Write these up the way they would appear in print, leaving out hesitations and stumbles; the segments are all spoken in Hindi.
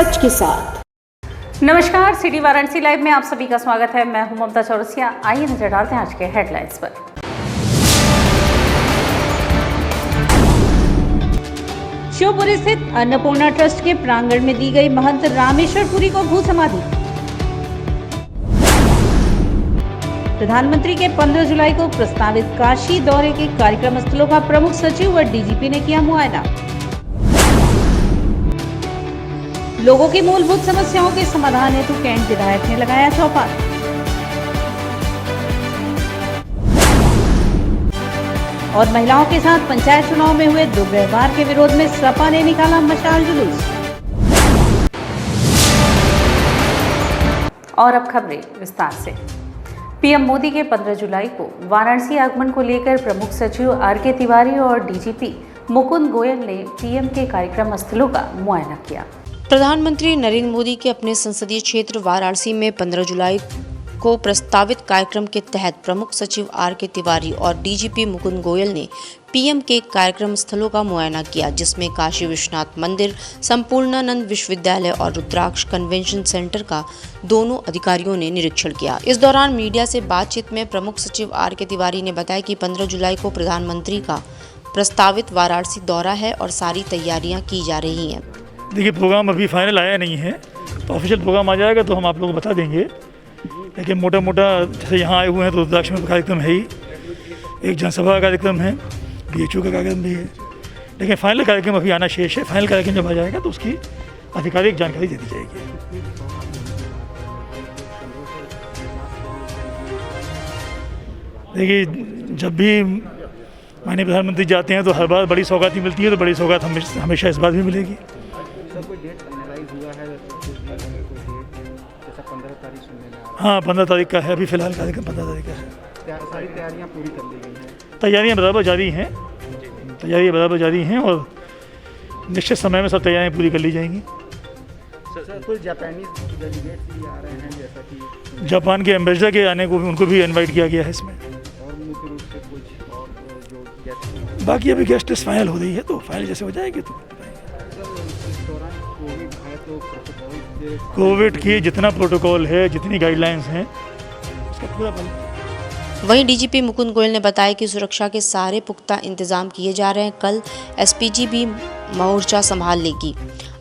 सच के साथ। नमस्कार, सिटी वाराणसी लाइव में आप सभी का स्वागत है। मैं हूं ममता चौरसिया। आइए नजर डालते हैं आज के हेडलाइंस पर। शिवपुरी स्थित अन्नपूर्णा ट्रस्ट के प्रांगण में दी गई महंत रामेश्वर पुरी को भू समाधि। प्रधानमंत्री के 15 जुलाई को प्रस्तावित काशी दौरे के कार्यक्रम स्थलों का प्रमुख सचिव व डीजीपी ने किया मुआयना। लोगों की मूलभूत समस्याओं के समाधान हेतु कैंट विधायक ने लगाया चौपाल। और महिलाओं के साथ पंचायत चुनाव में हुए दुर्व्यवहार के विरोध में सपा ने निकाला मशाल जुलूस। और अब खबरें विस्तार से। पीएम मोदी के 15 जुलाई को वाराणसी आगमन को लेकर प्रमुख सचिव आर.के. तिवारी और डीजीपी मुकुंद गोयल ने पीएम के कार्यक्रम स्थलों का मुआयना किया। प्रधानमंत्री नरेंद्र मोदी के अपने संसदीय क्षेत्र वाराणसी में 15 जुलाई को प्रस्तावित कार्यक्रम के तहत प्रमुख सचिव आर.के. तिवारी और डीजीपी मुकुंद गोयल ने पीएम के कार्यक्रम स्थलों का मुआयना किया, जिसमें काशी विश्वनाथ मंदिर, संपूर्णानंद विश्वविद्यालय और रुद्राक्ष कन्वेंशन सेंटर का दोनों अधिकारियों ने निरीक्षण किया। इस दौरान मीडिया से बातचीत में प्रमुख सचिव आर.के. तिवारी ने बताया कि 15 जुलाई को प्रधानमंत्री का प्रस्तावित वाराणसी दौरा है और सारी तैयारियां की जा रही हैं। देखिए, प्रोग्राम अभी फाइनल आया नहीं है, तो ऑफिशियल प्रोग्राम आ जाएगा तो हम आप लोगों को बता देंगे। लेकिन मोटा मोटा जैसे यहाँ आए हुए हैं तो रुद्राक्ष में कार्यक्रम है ही, एक जनसभा का कार्यक्रम है, BHO का कार्यक्रम भी है, लेकिन फाइनल कार्यक्रम अभी आना शेष है। फाइनल कार्यक्रम जब आ जाएगा तो उसकी आधिकारिक जानकारी दे दी जाएगी। देखिए, जब भी माननीय प्रधानमंत्री जाते हैं तो हर बार बड़ी सौगात ही मिलती है, तो बड़ी सौगात हमेशा इस बार भी मिलेगी। हाँ, 15 तारीख का है अभी फिलहाल कार्यक्रम, 15 तारीख का है। सारी तैयारियां पूरी कर ली गई हैं। तैयारियां बराबर जारी हैं और निश्चित समय में सब तैयारियां पूरी कर ली जाएंगी। कुछ जापानीज डेलीगेट्स भी आ रहे हैं, जैसा कि जापान के एम्बेसडर के आने को भी उनको भी इनवाइट किया गया है इसमें। और मुख्य रूप से कुछ और जो गेस्ट, बाकी अभी गेस्ट लिस्ट फाइनल हो रही है, तो फाइनल जैसे हो जाएगी तो इस दौरान कोविड है तो प्रोटोकॉल, कोविड की जितना प्रोटोकॉल है, जितनी गाइडलाइंस हैं, उसका पूरा पालन। वहीं डीजीपी मुकुंद गोयल ने बताया कि सुरक्षा के सारे पुख्ता इंतजाम किए जा रहे हैं। कल एसपीजी भी मोर्चा संभाल लेगी।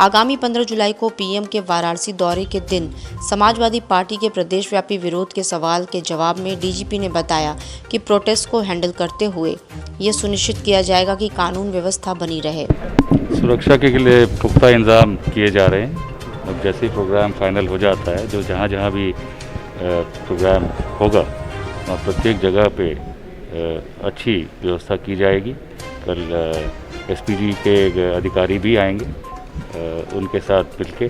आगामी 15 जुलाई को पीएम के वाराणसी दौरे के दिन समाजवादी पार्टी के प्रदेशव्यापी विरोध के सवाल के जवाब में डीजीपी ने बताया कि प्रोटेस्ट को हैंडल करते हुए ये सुनिश्चित किया जाएगा कि कानून व्यवस्था बनी रहे। सुरक्षा के लिए पुख्ता इंतजाम किए जा रहे हैं। अब जैसे ही प्रोग्राम फाइनल हो जाता है, जो जहाँ भी प्रोग्राम होगा वहाँ प्रत्येक जगह पे अच्छी व्यवस्था की जाएगी। कल एसपीजी के अधिकारी भी आएंगे, उनके साथ मिलके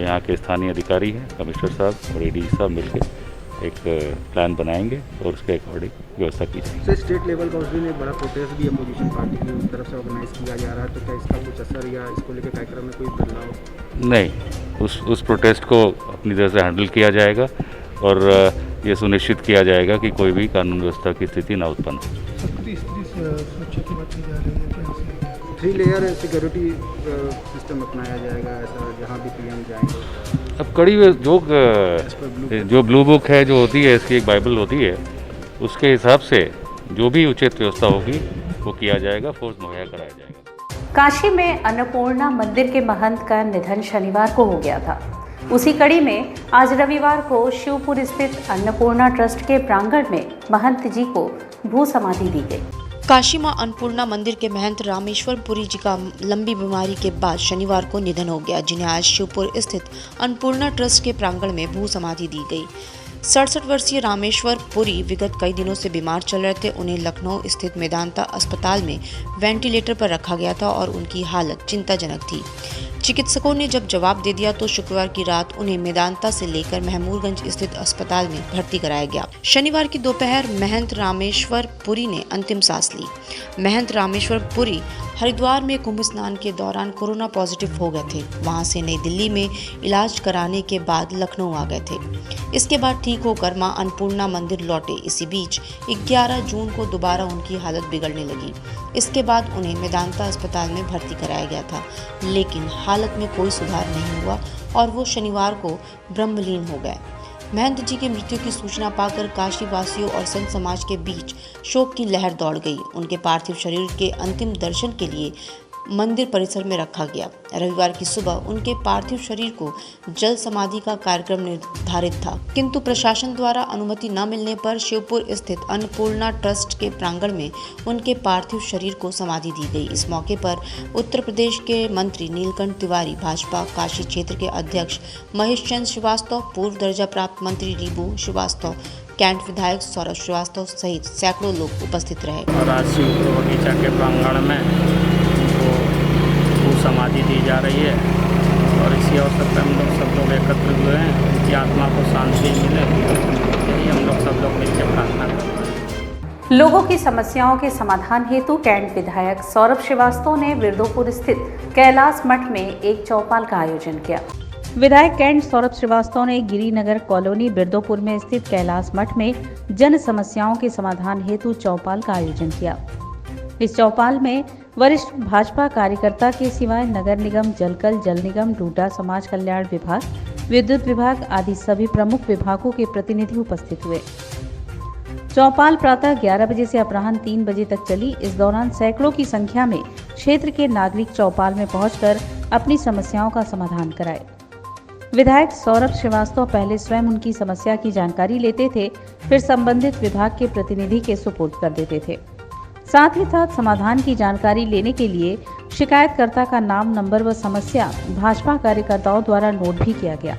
यहाँ के स्थानीय अधिकारी हैं, कमिश्नर साहब और एडी साहब मिलके एक प्लान बनाएंगे और उसके अकॉर्डिंग व्यवस्था की जाएगी। सर, स्टेट लेवल का उस दिन एक बड़ा प्रोटेस्ट भी अपोजिशन पार्टी की तरफ से ऑर्गेनाइज किया जा रहा है, तो क्या इसका कुछ असर या इसको लेकर कार्यक्रम में कोई बदलाव? नहीं, उस प्रोटेस्ट को अपनी तरह से हैंडल किया जाएगा और ये सुनिश्चित किया जाएगा कि कोई भी कानून व्यवस्था की स्थिति न उत्पन्न हो। 3 लेयर सिक्योरिटी सिस्टम अपनाया जाएगा, ऐसा जहाँ भी पीएम जाएंगे। अब कड़ी जो ब्लू बुक है, जो होती है, इसकी एक बाइबल होती है, उसके हिसाब से जो भी उचित व्यवस्था होगी वो किया जाएगा, फोर्स मुहैया कराया जाएगा। काशी में अन्नपूर्णा मंदिर के महंत का निधन शनिवार को हो गया था। उसी कड़ी में आज रविवार को शिवपुरी स्थित अन्नपूर्णा ट्रस्ट के प्रांगण में महंत जी को भू समाधि दी गई। काशी मां अन्नपूर्णा मंदिर के महंत रामेश्वर पुरी जी का लंबी बीमारी के बाद शनिवार को निधन हो गया, जिन्हें आज शिवपुर स्थित अन्नपूर्णा ट्रस्ट के प्रांगण में भू समाधि दी गई। 67 वर्षीय रामेश्वर पुरी विगत कई दिनों से बीमार चल रहे थे। उन्हें लखनऊ स्थित मेदांता अस्पताल में वेंटिलेटर पर रखा गया था और उनकी हालत चिंताजनक थी। चिकित्सकों ने जब जवाब दे दिया तो शुक्रवार की रात उन्हें मेदांता से लेकर महमूदगंज स्थित अस्पताल में भर्ती कराया गया। शनिवार की दोपहर महंत रामेश्वर पुरी ने अंतिम सांस ली। महंत रामेश्वर पुरी हरिद्वार में कुंभ स्नान के दौरान कोरोना पॉजिटिव हो गए थे। वहां से नई दिल्ली में इलाज कराने के बाद लखनऊ आ गए थे। इसके बाद ठीक होकर मां अन्नपूर्णा मंदिर लौटे। इसी बीच 11 जून को दोबारा उनकी हालत बिगड़ने लगी। इसके बाद उन्हें मेदांता अस्पताल में भर्ती कराया गया था, लेकिन हालत में कोई सुधार नहीं हुआ और वो शनिवार को ब्रह्मलीन हो गए। महंत जी की मृत्यु की सूचना पाकर काशी वासियों और संत समाज के बीच शोक की लहर दौड़ गई। उनके पार्थिव शरीर के अंतिम दर्शन के लिए मंदिर परिसर में रखा गया। रविवार की सुबह उनके पार्थिव शरीर को जल समाधि का कार्यक्रम निर्धारित था, किंतु प्रशासन द्वारा अनुमति न मिलने पर शिवपुर स्थित अन्नपूर्णा ट्रस्ट के प्रांगण में उनके पार्थिव शरीर को समाधि दी गई। इस मौके पर उत्तर प्रदेश के मंत्री नीलकंठ तिवारी, भाजपा काशी क्षेत्र के अध्यक्ष महेश चंद्र श्रीवास्तव, पूर्व दर्जा प्राप्त मंत्री रीबू श्रीवास्तव, कैंट विधायक सौरभ श्रीवास्तव सहित सैकड़ों लोग उपस्थित रहे। और आज शिवपुर बगीचा के प्रांगण में समाधि दी जा रही है और इसी अवसर पर हम लोग सब लोग एकत्र हुए हैं। उनकी आत्मा को शांति मिले, यही हम लोग सब लोग मिलकर प्रार्थना करते हैं। लोगों की समस्याओं के समाधान हेतु कैंट विधायक सौरभ श्रीवास्तव ने बिरदोपुर स्थित कैलाश मठ में एक चौपाल का आयोजन किया। विधायक कैंट सौरभ श्रीवास्तव ने गिरिनगर कॉलोनी बिरदोपुर में स्थित कैलाश मठ में जन समस्याओं के समाधान हेतु चौपाल का आयोजन किया। इस चौपाल में वरिष्ठ भाजपा कार्यकर्ता के सिवाय नगर निगम, जलकल, जल निगम, डूडा समाज कल्याण विभाग, विद्युत विभाग आदि सभी प्रमुख विभागों के प्रतिनिधि उपस्थित हुए। चौपाल प्रातः 11 बजे से अपराह्न 3 बजे तक चली। इस दौरान सैकड़ों की संख्या में क्षेत्र के नागरिक चौपाल में पहुंचकर अपनी समस्याओं का समाधान कराए। विधायक सौरभ श्रीवास्तव पहले स्वयं उनकी समस्या की जानकारी लेते थे, फिर संबंधित विभाग के प्रतिनिधि के सुपुर्द कर देते थे। साथ ही साथ समाधान की जानकारी लेने के लिए शिकायतकर्ता का नाम, नंबर व समस्या भाजपा कार्यकर्ताओं द्वारा नोट भी किया गया।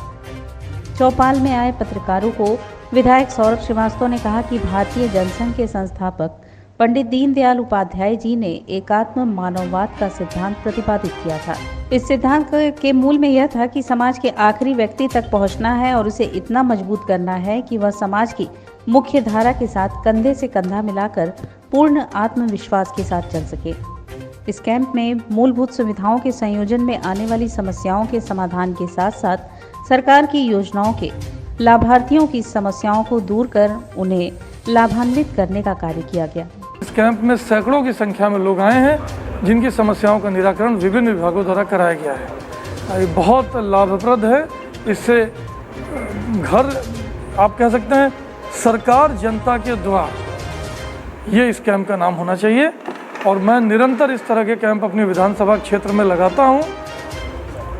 चौपाल में आए पत्रकारों को विधायक सौरभ श्रीवास्तव ने कहा कि भारतीय जनसंघ के संस्थापक पंडित दीनदयाल उपाध्याय जी ने एकात्म मानववाद का सिद्धांत प्रतिपादित किया था। इस सिद्धांत के मूल में यह था कि समाज के आखिरी व्यक्ति तक पहुंचना है और उसे इतना मजबूत करना है कि वह समाज की मुख्य धारा के साथ कंधे से कंधा मिलाकर पूर्ण आत्मविश्वास के साथ चल सके। इस कैंप में मूलभूत सुविधाओं के संयोजन में आने वाली समस्याओं के समाधान के साथ साथ सरकार की योजनाओं के लाभार्थियों की समस्याओं को दूर कर उन्हें लाभान्वित करने का कार्य किया गया। इस कैंप में सैकड़ों की संख्या में लोग आए हैं जिनकी समस्याओं का निराकरण विभिन्न विभागों द्वारा कराया गया है। ये बहुत लाभप्रद है। इससे घर आप कह सकते हैं सरकार जनता के द्वार, ये इस कैंप का नाम होना चाहिए। और मैं निरंतर इस तरह के कैंप अपने विधानसभा क्षेत्र में लगाता हूँ।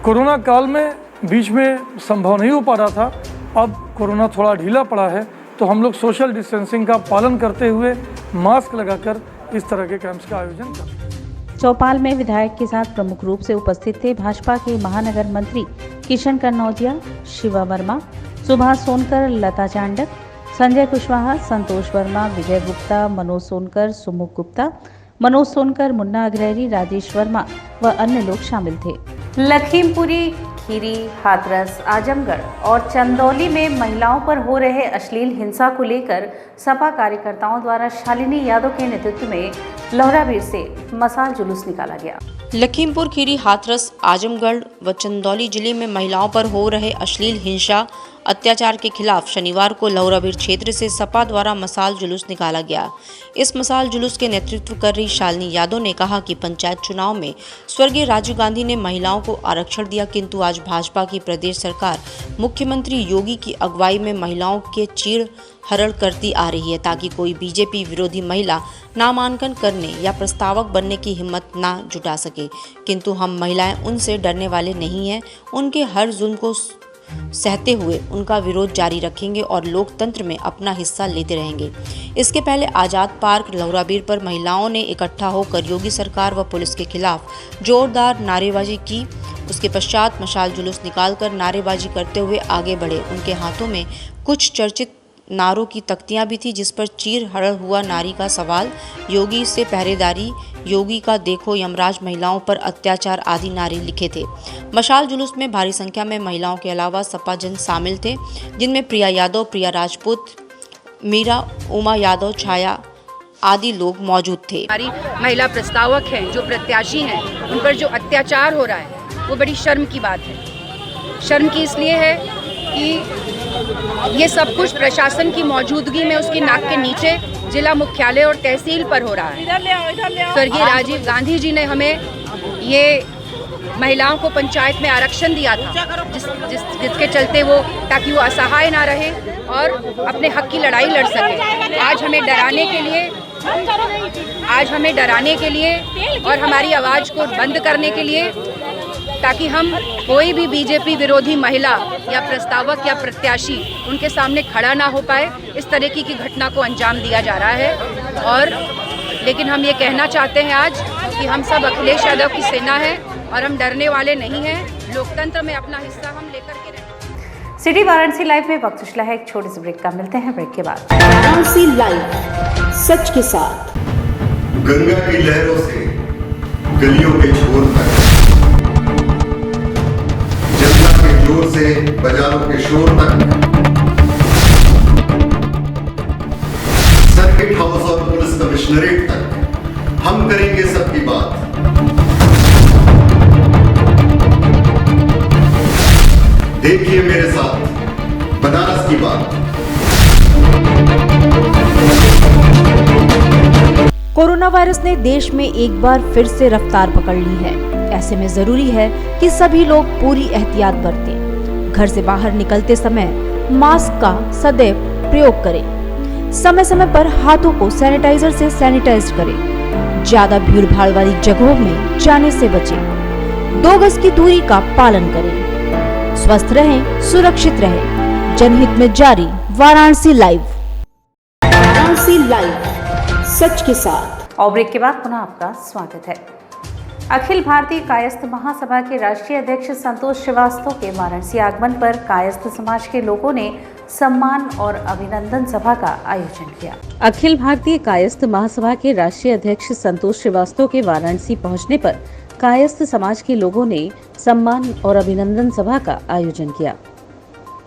कोरोना काल में बीच में संभव नहीं हो पा रहा था, अब कोरोना थोड़ा ढीला पड़ा है तो हम लोग सोशल डिस्टेंसिंग का पालन करते हुए मास्क लगाकर इस तरह के कैंप्स का आयोजन करते हैं। चौपाल में विधायक के साथ प्रमुख रूप से उपस्थित थे भाजपा के महानगर मंत्री किशन कन्नौजिया, शिवा वर्मा, सुभाष सोनकर, लता चांडक, संजय कुशवाहा, संतोष वर्मा, विजय गुप्ता, मनोज सोनकर, सुमुख गुप्ता, मनोज सोनकर, मुन्ना अग्रहरी, राजेश वर्मा व अन्य लोग शामिल थे। लखीमपुरी खीरी, हाथरस, आजमगढ़ और चंदौली में महिलाओं पर हो रहे अश्लील हिंसा को लेकर सपा कार्यकर्ताओं द्वारा शालिनी यादव के नेतृत्व में लोहराबीर से मसाल जुलूस निकाला गया। लखीमपुर खीरी, हाथरस, आजमगढ़ व चंदौली जिले में महिलाओं पर हो रहे अश्लील हिंसा अत्याचार के खिलाफ शनिवार को लोहराबीर क्षेत्र से सपा द्वारा मसाल जुलूस निकाला गया। इस मसाल जुलूस के नेतृत्व कर रही शालिनी यादव ने कहा कि पंचायत चुनाव में स्वर्गीय राजीव गांधी ने महिलाओं को आरक्षण दिया, किंतु आज भाजपा की प्रदेश सरकार मुख्यमंत्री योगी की अगुवाई में महिलाओं के चीड़ हरण करती आ रही है ताकि कोई बीजेपी विरोधी महिला नामांकन करने या प्रस्तावक बनने की हिम्मत ना जुटा सके। किंतु हम महिलाएं उनसे डरने वाले नहीं हैं। उनके हर जुल्म को सहते हुए उनका विरोध जारी रखेंगे और लोकतंत्र में अपना हिस्सा लेते रहेंगे। इसके पहले आज़ाद पार्क लोहराबीर पर महिलाओं ने इकट्ठा होकर योगी सरकार व पुलिस के खिलाफ जोरदार नारेबाजी की। उसके पश्चात मशाल जुलूस निकालकर नारेबाजी करते हुए आगे बढ़े। उनके हाथों में कुछ चर्चित नारों की तख्तियां भी थी जिस पर चीर हरण हुआ नारी का सवाल, योगी से पहरेदारी, योगी का देखो यमराज, महिलाओं पर अत्याचार आदि नारे लिखे थे। मशाल जुलूस में भारी संख्या में महिलाओं के अलावा सपा जन शामिल थे, जिनमें प्रिया यादव, प्रिया राजपूत, मीरा, उमा यादव, छाया आदि लोग मौजूद थे। हमारी महिला प्रस्तावक हैं, जो प्रत्याशी हैं, उन पर जो अत्याचार हो रहा है वो बड़ी शर्म की बात है। शर्म की इसलिए है कि ये सब कुछ प्रशासन की मौजूदगी में उसकी नाक के नीचे जिला मुख्यालय और तहसील पर हो रहा है। स्वर्गीय राजीव गांधी जी ने हमें ये महिलाओं को पंचायत में आरक्षण दिया था, जिसके चलते वो, ताकि वो असहाय ना रहे और अपने हक की लड़ाई लड़ सके। आज हमें डराने के लिए और हमारी आवाज़ को बंद करने के लिए, ताकि हम कोई भी बीजेपी विरोधी महिला या प्रस्तावक या प्रत्याशी उनके सामने खड़ा ना हो पाए, इस तरीके की घटना को अंजाम दिया जा रहा है। और लेकिन हम ये कहना चाहते हैं आज कि हम सब अखिलेश यादव की सेना है और हम डरने वाले नहीं हैं। लोकतंत्र में अपना हिस्सा हम लेकर के रहेंगे। सिटी वाराणसी लाइव में वक्त चला है एक छोटे से ब्रेक का, मिलते हैं ब्रेक के बाद। वाराणसी लाइव, सच के साथ। गंगा की लहरों से गलियों के छोर तक, जनता के जोर से बाजारों के शोर तक, सर्किट हाउस और पुलिस कमिश्नरेट तक हम करेंगे सबकी बात। देखिए मेरे साथ बनारस की बात। कोरोना वायरस ने देश में एक बार फिर से रफ्तार पकड़ ली है। ऐसे में जरूरी है कि सभी लोग पूरी एहतियात बरतें। घर से बाहर निकलते समय मास्क का सदैव प्रयोग करें। समय समय पर हाथों को सैनिटाइजर से सैनिटाइज करें। ज्यादा भीड़ भाड़ वाली जगहों में जाने से बचें। 2 गज की दूरी का पालन करें। स्वस्थ रहें, सुरक्षित रहें। जनहित में जारी वाराणसी लाइव। वाराणसी लाइव, सच के साथ। और ब्रेक के बाद पुनः आपका स्वागत है। अखिल भारतीय कायस्थ महासभा के राष्ट्रीय अध्यक्ष संतोष श्रीवास्तव के वाराणसी आगमन पर कायस्थ समाज के लोगों ने सम्मान और अभिनंदन सभा का आयोजन किया। अखिल भारतीय कायस्थ महासभा के राष्ट्रीय अध्यक्ष संतोष श्रीवास्तव के वाराणसी पहुंचने पर कायस्थ समाज के लोगों ने सम्मान और अभिनंदन सभा का आयोजन किया।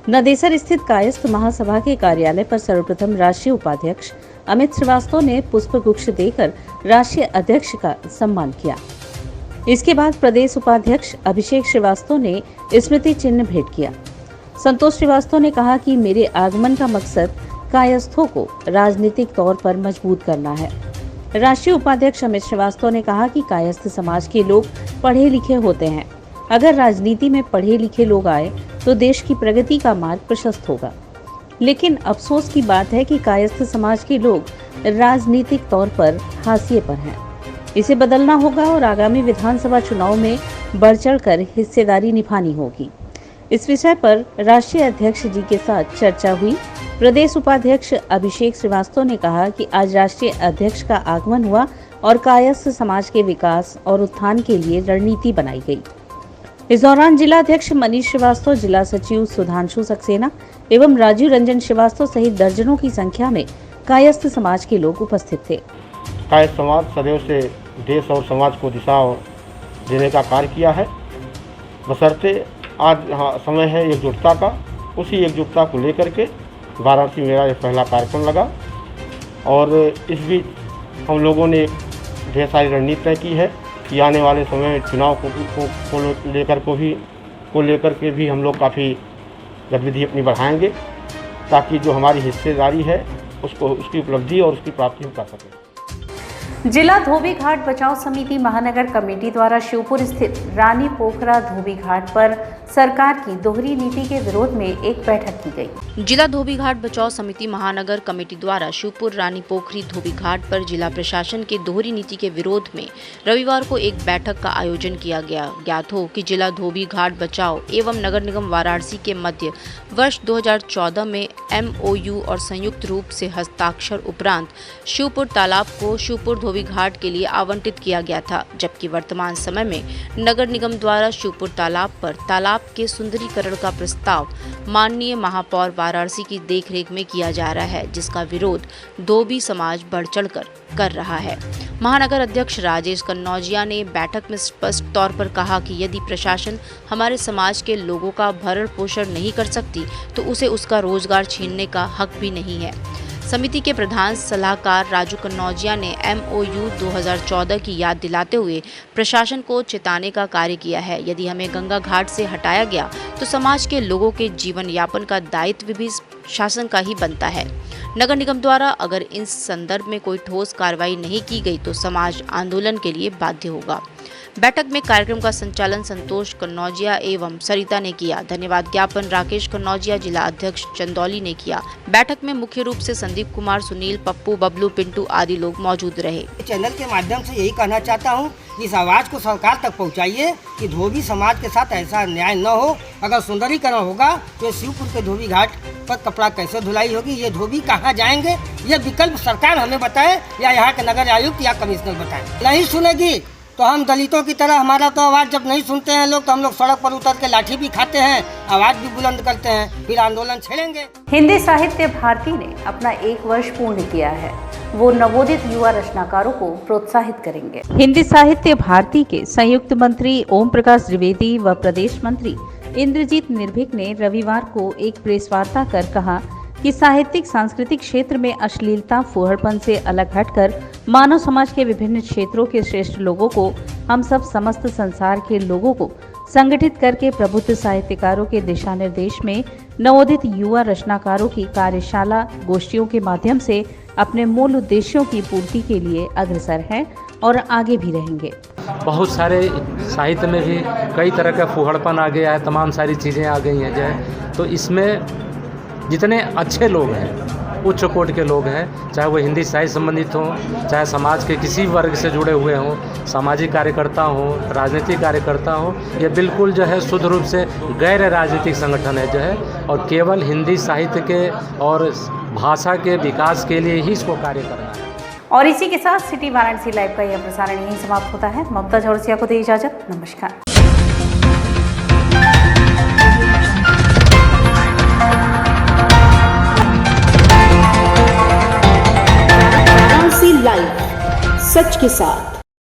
नदेसर स्थित कायस्थ महासभा के कार्यालय पर सर्वप्रथम राष्ट्रीय उपाध्यक्ष अमित श्रीवास्तव ने पुष्प गुच्छ देकर राष्ट्रीय अध्यक्ष का सम्मान किया। इसके बाद प्रदेश उपाध्यक्ष अभिषेक श्रीवास्तव ने स्मृति चिन्ह भेंट किया। संतोष श्रीवास्तव ने कहा कि मेरे आगमन का मकसद कायस्थों को राजनीतिक तौर पर मजबूत करना है। राष्ट्रीय उपाध्यक्ष अमित श्रीवास्तव ने कहा कि कायस्थ समाज के लोग पढ़े लिखे होते हैं। अगर राजनीति में पढ़े लिखे लोग आए तो देश की प्रगति का मार्ग प्रशस्त होगा। लेकिन अफसोस की बात है कि कायस्थ समाज के लोग राजनीतिक तौर पर हाशिए पर हैं। इसे बदलना होगा और आगामी विधानसभा चुनाव में बढ़ चढ़कर हिस्सेदारी निभानी होगी। इस विषय पर राष्ट्रीय अध्यक्ष जी के साथ चर्चा हुई। प्रदेश उपाध्यक्ष अभिषेक श्रीवास्तव ने कहा कि आज राष्ट्रीय अध्यक्ष का आगमन हुआ और कायस्थ समाज के विकास और उत्थान के लिए रणनीति बनाई गई। इस दौरान जिला अध्यक्ष मनीष श्रीवास्तव, जिला सचिव सुधांशु सक्सेना एवं राजीव रंजन श्रीवास्तव सहित दर्जनों की संख्या में कायस्थ समाज के लोग उपस्थित थे। कायस्थ समाज सदैव से देश और समाज को दिशा देने का कार्य किया है। बशर्ते आज समय है एकजुटता का। उसी एकजुटता को लेकर के वाराणसी में मेरा यह पहला कार्यक्रम लगा और इस बीच हम लोगों ने ढेर सारी रणनीति तय की है कि आने वाले समय में चुनाव को लेकर के भी हम लोग काफ़ी गतिविधि अपनी बढ़ाएंगे ताकि जो हमारी हिस्सेदारी है उसकी उपलब्धि और उसकी प्राप्ति हम कर सकें। जिला धोबी घाट बचाव समिति महानगर कमेटी द्वारा शिवपुर स्थित रानी पोखरा धोबी घाट पर सरकार की दोहरी नीति के विरोध में एक बैठक की गई। जिला धोबी घाट बचाव समिति महानगर कमेटी द्वारा शिवपुर रानी पोखरी धोबी घाट पर जिला प्रशासन के दोहरी नीति के विरोध में रविवार को एक बैठक का आयोजन किया गया। ज्ञात हो कि जिला धोबी घाट बचाओ एवं नगर निगम वाराणसी के मध्य वर्ष 2014 में MOU और संयुक्त रूप से हस्ताक्षर उपरांत शिवपुर तालाब को शिवपुर धोबी घाट के लिए आवंटित किया गया था, जबकि वर्तमान समय में नगर निगम द्वारा शिवपुर तालाब पर तालाब के सुंदरीकरण का प्रस्ताव माननीय महापौर वाराणसी की देखरेख में किया जा रहा है, जिसका विरोध धोबी समाज बढ़ चढ़कर कर रहा है। महानगर अध्यक्ष राजेश कन्नौजिया ने बैठक में स्पष्ट तौर पर कहा कि यदि प्रशासन हमारे समाज के लोगों का भरण पोषण नहीं कर सकती तो उसे उसका रोजगार छीनने का हक भी नहीं है। समिति के प्रधान सलाहकार राजू कन्नौजिया ने MOU 2014 की याद दिलाते हुए प्रशासन को चेताने का कार्य किया है। यदि हमें गंगा घाट से हटाया गया तो समाज के लोगों के जीवन यापन का दायित्व भी शासन का ही बनता है। नगर निगम द्वारा अगर इस संदर्भ में कोई ठोस कार्रवाई नहीं की गई तो समाज आंदोलन के लिए बाध्य होगा। बैठक में कार्यक्रम का संचालन संतोष कन्नौजिया एवं सरिता ने किया। धन्यवाद ज्ञापन राकेश कन्नौजिया जिला अध्यक्ष चंदौली ने किया। बैठक में मुख्य रूप से संदीप कुमार, सुनील, पप्पू, बबलू, पिंटू आदि लोग मौजूद रहे। चैनल के माध्यम से यही कहना चाहता हूँ, इस आवाज़ को सरकार तक पहुँचाइए कि धोबी समाज के साथ ऐसा अन्याय न हो। अगर सुंदरीकरण होगा तो शिवपुर के धोबी घाट पर कपड़ा कैसे धुलाई होगी, ये धोबी कहाँ जाएंगे, ये विकल्प सरकार हमें बताए या यहाँ के नगर आयुक्त या कमिश्नर बताए। नहीं सुनेगी तो हम दलितों की तरह, हमारा तो आवाज़ जब नहीं सुनते हैं लोग तो हम लोग सड़क पर उतर के लाठी भी खाते हैं, आवाज़ भी बुलंद करते हैं, फिर आंदोलन छेड़ेंगे। हिंदी साहित्य भारती ने अपना 1 वर्ष पूर्ण किया है। वो नवोदित युवा रचनाकारों को प्रोत्साहित करेंगे। हिंदी साहित्य भारती के संयुक्त मंत्री ओम प्रकाश द्विवेदी व प्रदेश मंत्री इंद्रजीत निर्भीक ने रविवार को एक प्रेस वार्ता कर कहा कि साहित्यिक सांस्कृतिक क्षेत्र में अश्लीलता, फूहड़पन से अलग हटकर मानव समाज के विभिन्न क्षेत्रों के श्रेष्ठ लोगों को, हम सब समस्त संसार के लोगों को संगठित करके प्रबुद्ध साहित्यकारों के दिशा निर्देश में नवोदित युवा रचनाकारों की कार्यशाला, गोष्ठियों के माध्यम से अपने मूल उद्देश्यों की पूर्ति के लिए अग्रसर हैं और आगे भी रहेंगे। बहुत सारे साहित्य में भी कई तरह का फूहड़पन आ गया है, तमाम सारी चीज़ें आ गई हैं जो है, तो इसमें जितने अच्छे लोग हैं, उच्च कोटि के लोग हैं, चाहे वो हिंदी साहित्य संबंधित हों, चाहे समाज के किसी वर्ग से जुड़े हुए हों, सामाजिक कार्यकर्ता हों, राजनीतिक कार्यकर्ता हों, ये बिल्कुल जो है शुद्ध रूप से गैर राजनीतिक संगठन है जो है, और केवल हिंदी साहित्य के और भाषा के विकास के लिए ही इसको कार्य करना है। और इसी के साथ सिटी वाराणसी लाइव का यह प्रसारण यहीं समाप्त होता है। ममता चौरसिया को दी इजाजत। नमस्कार। लाइव सच के साथ।